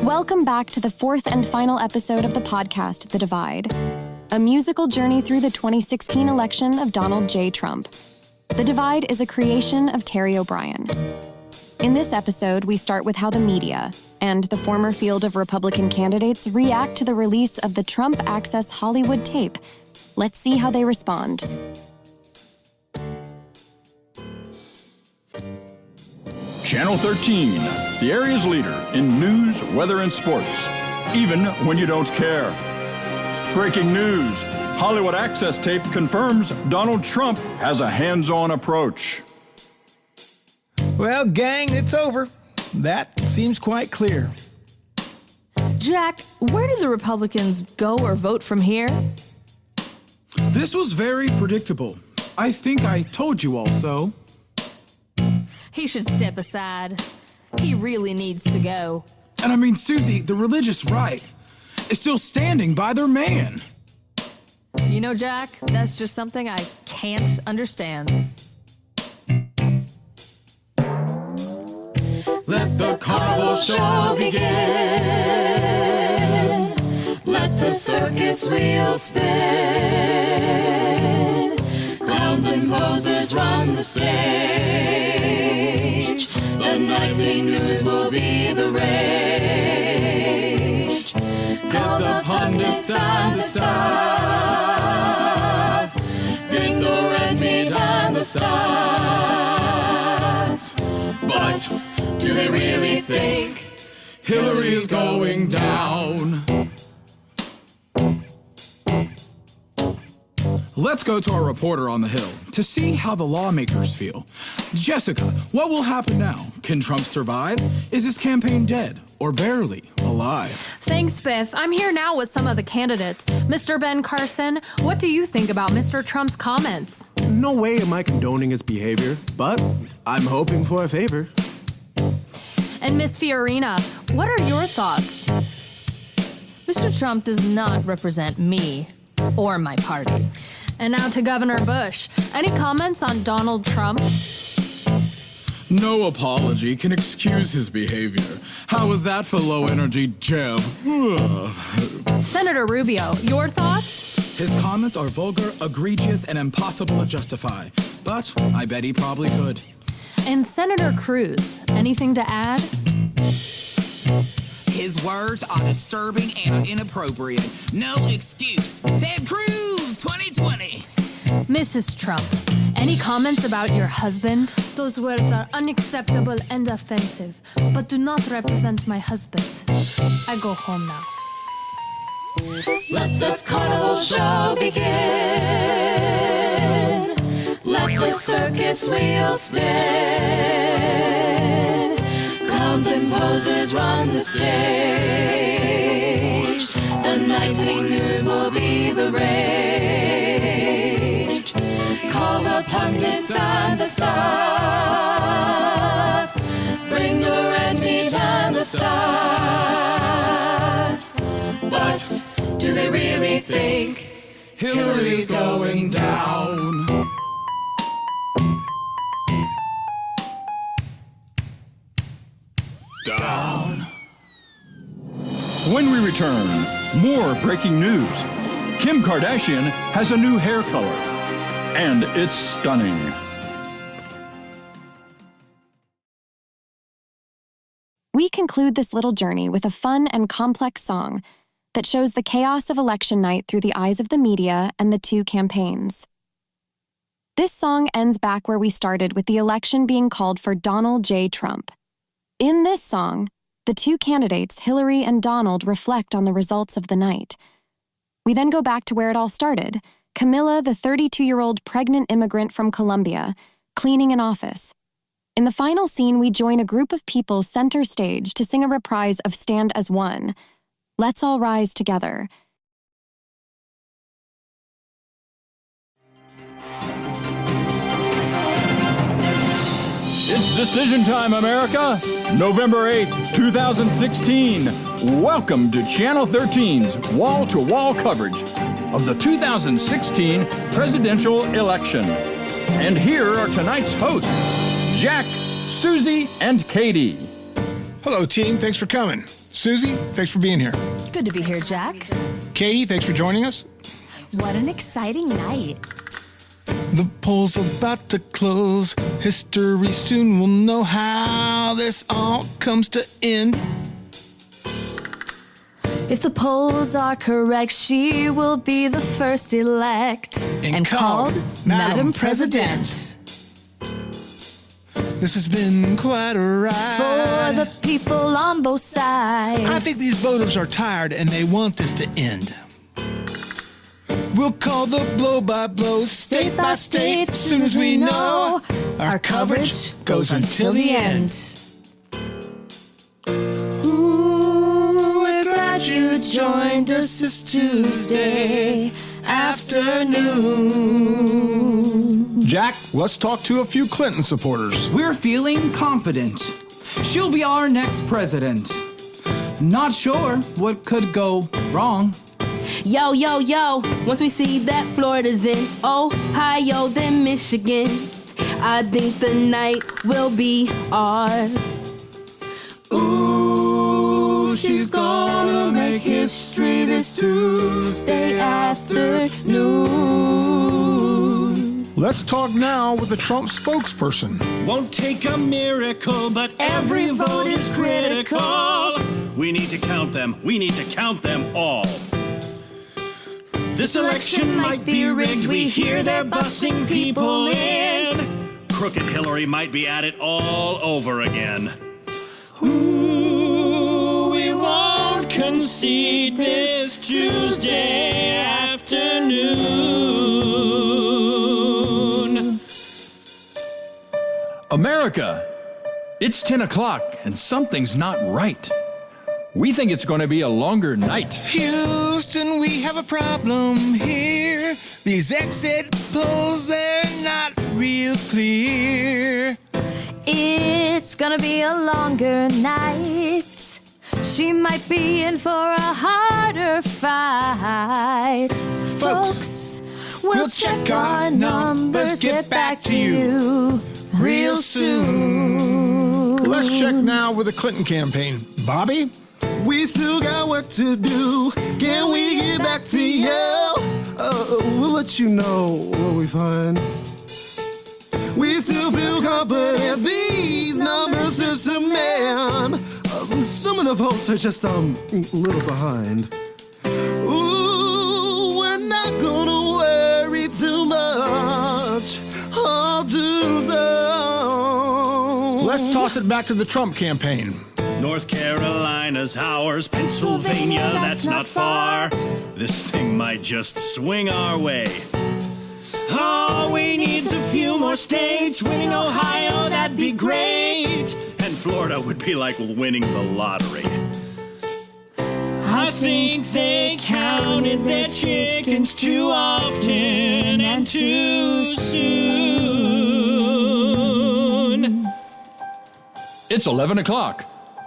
Welcome back to the fourth and final episode of the podcast, The Divide, a musical journey through the 2016 election of Donald J. Trump. The Divide is a creation of Terry O'Brien. In this episode, we start with how the media and the former field of Republican candidates react to the release of the Trump Access Hollywood tape. Let's see how they respond. Channel 13, the area's leader in news, weather, and sports, even when you don't care. Breaking news, Hollywood Access tape confirms Donald Trump has a hands-on approach. Well, gang, it's over. That seems quite clear. Jack, where do the Republicans go or vote from here? This was very predictable. I think I told you all so. He should step aside. He really needs to go. And I mean, Susie, the religious right is still standing by their man. You know, Jack, that's just something I can't understand. Let the carnival show begin. Let the circus wheel spin. Clowns and posers run the stage. The nightly news will be the rage. Get the pundits and the staff. Get the red meat and the stats. But do they really think Hillary's going down? Let's go to our reporter on the Hill to see how the lawmakers feel. Jessica, what will happen now? Can Trump survive? Is his campaign dead or barely alive? Thanks, Biff. I'm here now with some of the candidates. Mr. Ben Carson, what do you think about Mr. Trump's comments? No way am I condoning his behavior, but I'm hoping for a favor. And Miss Fiorina, what are your thoughts? Mr. Trump does not represent me or my party. And now to Governor Bush. Any comments on Donald Trump? No apology can excuse his behavior. How was that for low energy, Jeb? Senator Rubio, your thoughts? His comments are vulgar, egregious, and impossible to justify. But I bet he probably could. And Senator Cruz, anything to add? His words are disturbing and inappropriate. No excuse. Ted Cruz, 2020. Mrs. Trump, any comments about your husband? Those words are unacceptable and offensive, but do not represent my husband. I go home now. Let this carnival show begin. Let the circus wheel spin. Clowns and posers run the stage. The nightly news will be the rage. Call the pundits and the staff. Bring the red meat and the stats. But do they really think Hillary's going down? Down. When we return, more breaking news. Kim Kardashian has a new hair color, and it's stunning. We conclude this little journey with a fun and complex song that shows the chaos of election night through the eyes of the media and the two campaigns. This song ends back where we started, with the election being called for Donald J. Trump. In this song, the two candidates, Hillary and Donald, reflect on the results of the night. We then go back to where it all started, Camilla, the 32-year-old pregnant immigrant from Colombia, cleaning an office. In the final scene, we join a group of people center stage to sing a reprise of Stand as One. Let's all rise together. It's decision time, America! November 8th, 2016. Welcome to Channel 13's wall-to-wall coverage of the 2016 presidential election. And here are tonight's hosts, Jack, Susie, and Katie. Hello, team. Thanks for coming. Susie, thanks for being here. Good to be here, Jack. Katie, thanks for joining us. What an exciting night. The poll's about to close. History soon will know how this all comes to end. If the polls are correct, she will be the first elect And called Madam President. This has been quite a For ride. the people on both sides. I think these voters are tired and they want this to end. We'll call the blow-by-blow, state by state, as soon as we know. Our coverage goes until the end. Ooh, we're glad you joined us this Tuesday afternoon. Jack, let's talk to a few Clinton supporters. We're feeling confident. She'll be our next president. Not sure what could go wrong. Yo, yo, yo, once we see that Florida's in Ohio, then Michigan, I think the night will be ours. Ooh, she's gonna make history this Tuesday afternoon. Let's talk now with the Trump spokesperson. Won't take a miracle, but every vote is critical. We need to count them. We need to count them all. This election might be rigged. We hear they're bussing people in. Crooked Hillary might be at it all over again. Ooh, we won't concede this Tuesday afternoon. America, it's 10 o'clock and something's not right. We think it's going to be a longer night. Houston, we have a problem here. These exit polls, they're not real clear. It's gonna be a longer night. She might be in for a harder fight. Folks, we'll check our numbers, get back to you real soon. Let's check now with the Clinton campaign. Bobby? We still got work to do. Can we get back to you? We'll let you know what we find. We still feel confident these numbers are some man. Some of the votes are just a little behind. Ooh, we're not gonna worry too much. All doom's done. Let's toss it back to the Trump campaign. North Carolina's ours, Pennsylvania, that's not far. This thing might just swing our way. All we need's a few more states. Winning Ohio, that'd be great. And Florida would be like winning the lottery. I think they counted their chickens too often and too soon. It's 11 o'clock.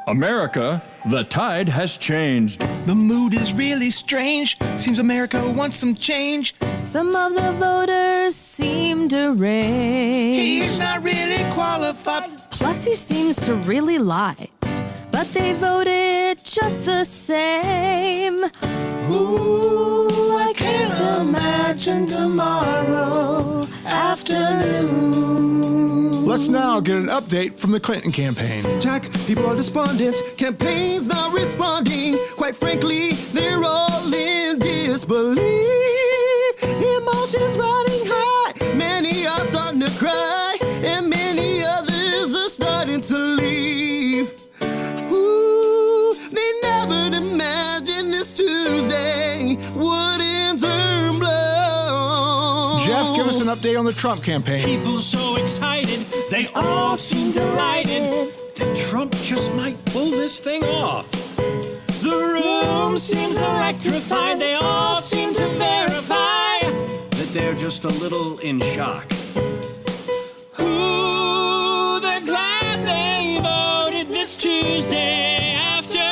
America, the tide has changed. The mood is really strange. Seems America wants some change. Some of the voters seem deranged. He's not really qualified. Plus, he seems to really lie. But they voted just the same. Ooh, I can't imagine tomorrow afternoon. Let's now get an update from the Clinton campaign. Jack, people are despondent. Campaign's not responding. Quite frankly, they're all in disbelief. Emotions running high. Many are starting to cry. And many others are starting to leave. Ooh, they never imagined this Tuesday wouldn't turn blue. Jeff, give us an update on the Trump campaign. People so excited, they all seem delighted that Trump just might pull this thing off. The room seems electrified, they all seem to verify that they're just a little in shock. Ooh, they're glad they voted this Tuesday afternoon.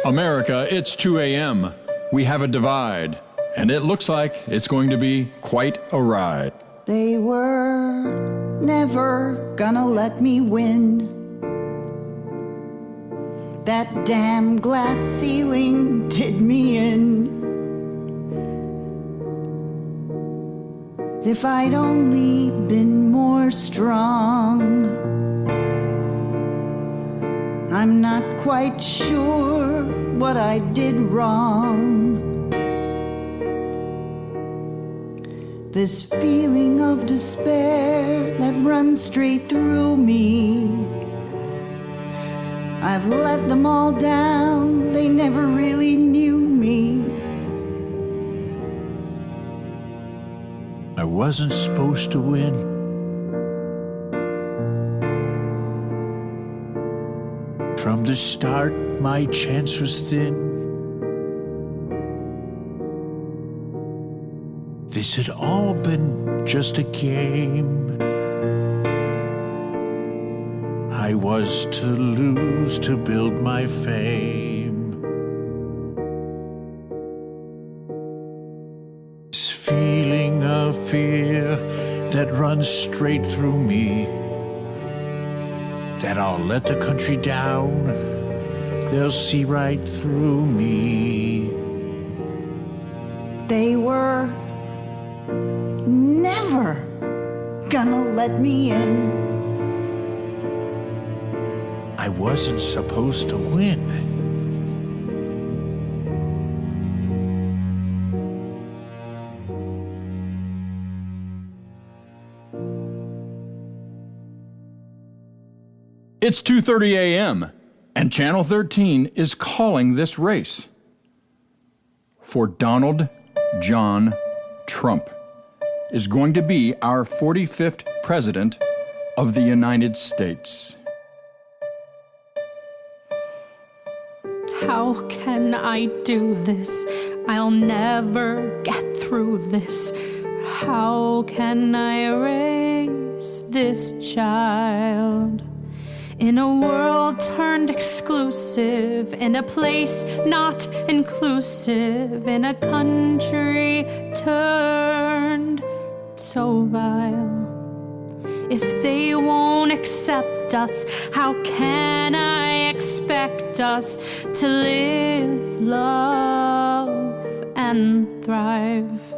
America, it's 2 a.m. We have a divide, and it looks like it's going to be quite a ride. They were never gonna let me win. That damn glass ceiling did me in. If I'd only been more strong, I'm not quite sure what I did wrong. This feeling of despair that runs straight through me, I've let them all down, they never really knew me. I wasn't supposed to win. From the start, my chance was thin. This had all been just a game. I was to lose to build my fame. This feeling of fear that runs straight through me, that I'll let the country down, they'll see right through me. They were never gonna let me in. I wasn't supposed to win. It's 2:30 a.m., and Channel 13 is calling this race for Donald John Trump is going to be our 45th President of the United States. How can I do this? I'll never get through this. How can I raise this child? In a world turned exclusive, in a place not inclusive, in a country turned so vile. If they won't accept us, how can I expect us to live, love, and thrive?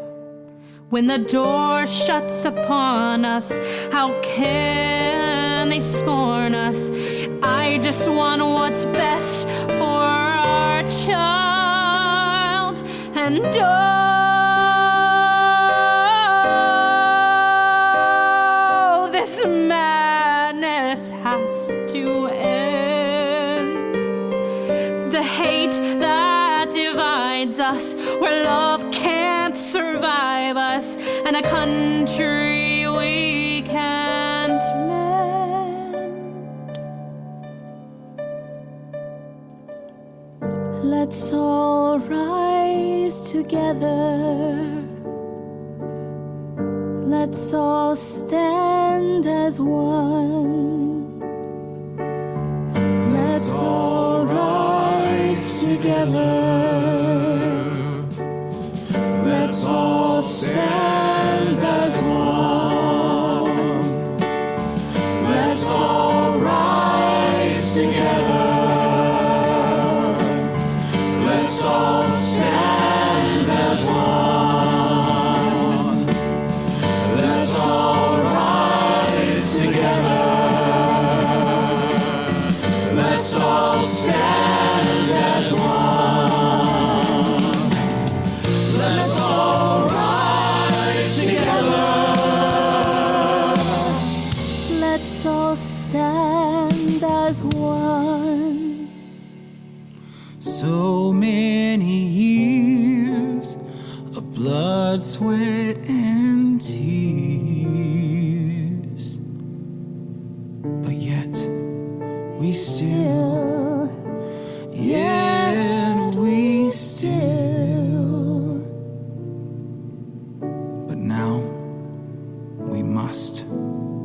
When the door shuts upon us, how can they scorn us? I just want what's best for our child. And oh, this madness has to end. The hate that divides us, where love can't survive us, and a country we can't mend. Let's all rise together. Let's all stand as one. Let's all rise together. Let's all stand as one. Let's all rise together. Let's all stand as one. Let's all rise together. Let's all stand as one. Let's all rise together. Let's all stand as one. So many years of blood, sweat, and tears, but yet we still, yet we still. But now we must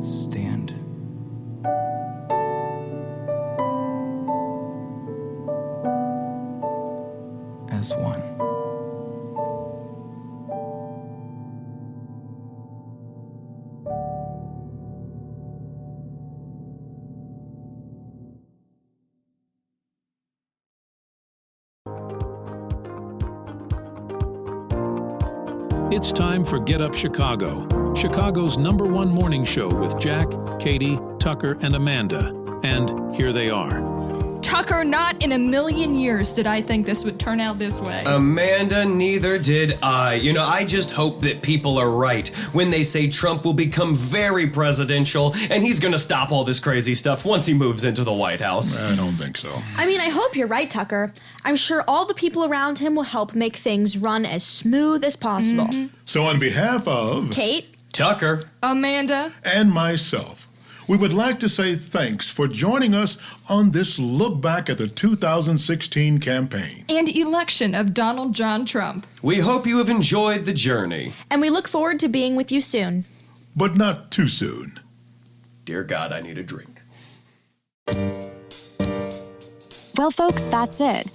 stand. As one. It's time for Get Up Chicago, Chicago's #1 morning show with Jack, Katie, Tucker, and Amanda. And here they are. Tucker, not in a million years did I think this would turn out this way. Amanda, neither did I. I just hope that people are right when they say Trump will become very presidential and he's gonna stop all this crazy stuff once he moves into the White House. I don't think so. I hope you're right, Tucker. I'm sure all the people around him will help make things run as smooth as possible. Mm-hmm. So on behalf of Kate, Tucker, Amanda, and myself, we would like to say thanks for joining us on this look back at the 2016 campaign and election of Donald John Trump. We hope you have enjoyed the journey. And we look forward to being with you soon. But not too soon. Dear God, I need a drink. Well, folks, that's it.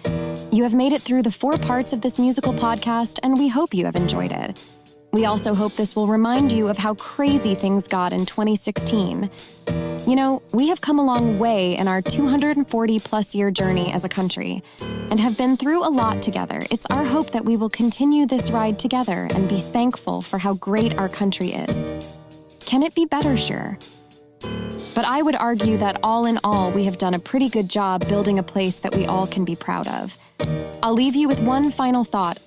You have made it through the 4 parts of this musical podcast, and we hope you have enjoyed it. We also hope this will remind you of how crazy things got in 2016. We have come a long way in our 240-plus year journey as a country and have been through a lot together. It's our hope that we will continue this ride together and be thankful for how great our country is. Can it be better? Sure. But I would argue that all in all, we have done a pretty good job building a place that we all can be proud of. I'll leave you with one final thought.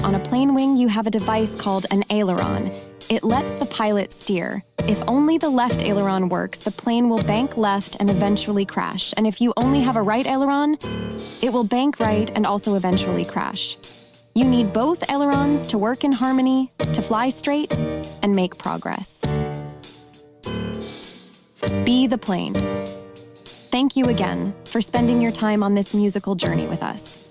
On a plane wing, you have a device called an aileron. It lets the pilot steer. If only the left aileron works, the plane will bank left and eventually crash. And if you only have a right aileron, it will bank right and also eventually crash. You need both ailerons to work in harmony, to fly straight, and make progress. Be the plane. Thank you again for spending your time on this musical journey with us.